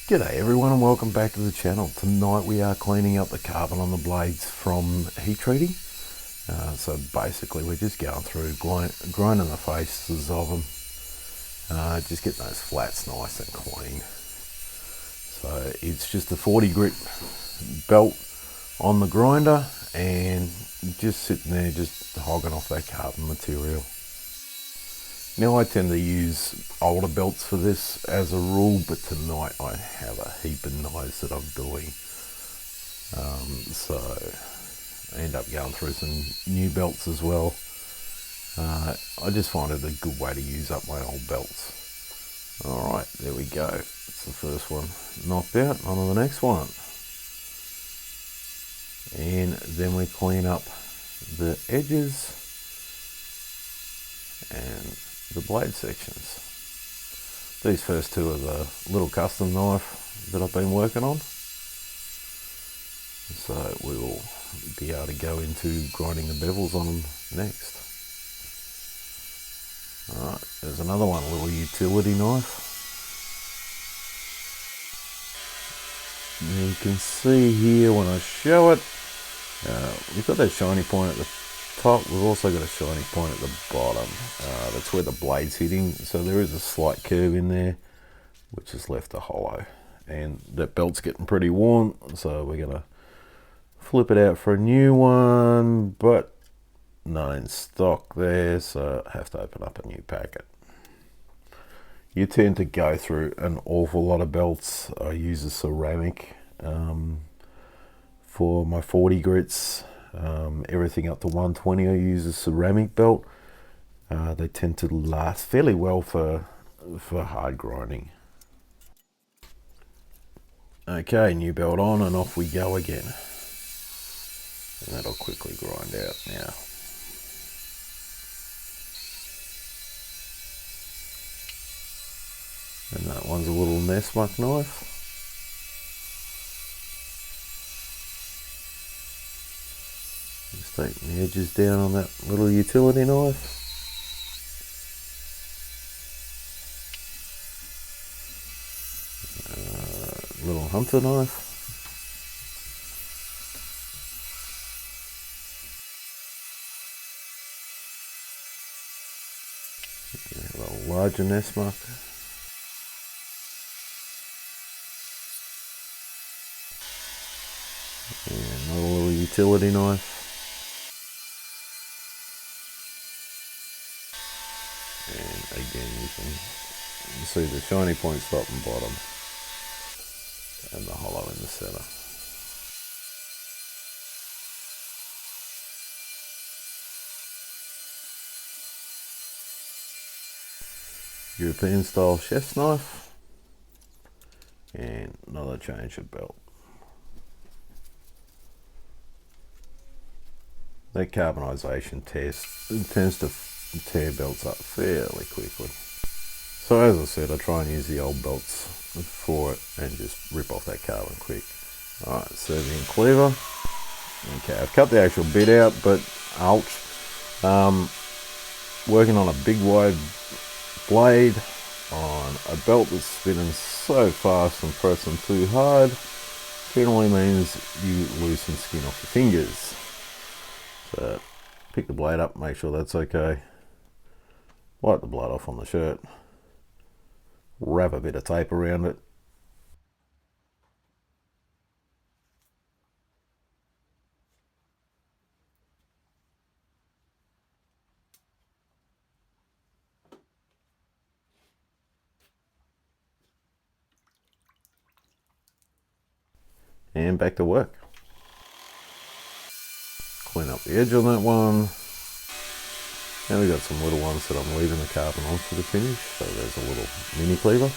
G'day everyone and welcome back to the channel. Tonight we are cleaning up the carbon on the blades from heat treating. So basically we're just going through grinding the faces of them, just getting those flats nice and clean. So it's just a 40 grit belt on the grinder and just sitting there just hogging off that carbon material. Now I tend to use older belts for this as a rule, but tonight I have a heap of knives that I'm doing. So I end up going through some new belts as well. I just find it a good way to use up my old belts. Alright, there we go. It's the first one knocked out. On to the next one. And then we clean up the edges and the blade sections. These first two are the little custom knife that I've been working on. So we will be able to go into grinding the bevels on them next. Alright, there's another one, a little utility knife. And you can see here when I show it, we've got that shiny point at the top. We've also got a shiny point at the bottom. That's where the blade's hitting. So there is a slight curve in there, which has left a hollow. And that belt's getting pretty worn, so we're gonna flip it out for a new one, but not in stock there, so I have to open up a new packet. You tend to go through an awful lot of belts. I use a ceramic for my 40 grits. Everything up to 120 I use a ceramic belt. They tend to last fairly well for hard grinding. Okay, new belt on and off we go again. And that'll quickly grind out now. And that one's a little Nessmuck knife. Just taking the edges down on that little utility knife. Little hunter knife. A little larger Nessmuck. And another little utility knife. And again you can see the shiny points top and bottom and the hollow in the center. European style chef's knife and another change of belt. That carbonisation tends to tear belts up fairly quickly. So as I said, I try and use the old belts for it and just rip off that carbon quick. Alright, serving cleaver. Okay, I've cut the actual bit out, but ouch. Working on a big wide blade on a belt that's spinning so fast and pressing too hard generally means you lose some skin off your fingers. So pick the blade up, make sure that's okay. Wipe the blood off on the shirt. Wrap a bit of tape around it. And back to work. Clean up the edge on that one. Now we've got some little ones that I'm leaving the carbon on for the finish. So there's a little mini cleaver.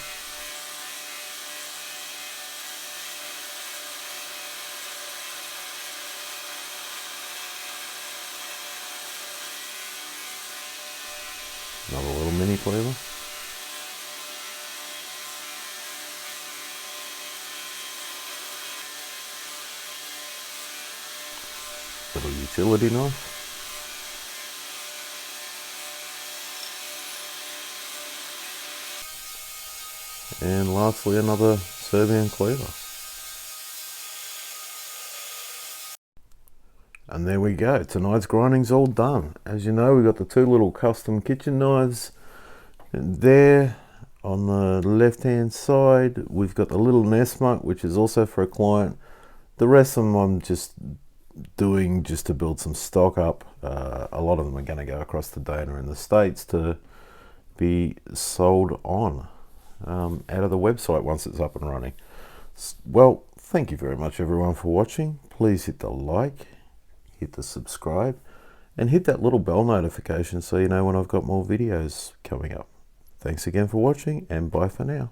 Another little mini cleaver. Little utility knife. And lastly another Serbian cleaver. And there we go, tonight's grinding's all done. As you know, we've got the two little custom kitchen knives there. On the left hand side we've got the little nest muck, which is also for a client. The rest of them I'm just doing just to build some stock up. A lot of them are going to go across to Dana in the States to be sold on out of the website once it's up and running. Well, thank you very much everyone for watching. Please hit the like, hit the subscribe, and hit that little bell notification so you know when I've got more videos coming up. Thanks again for watching, and bye for now.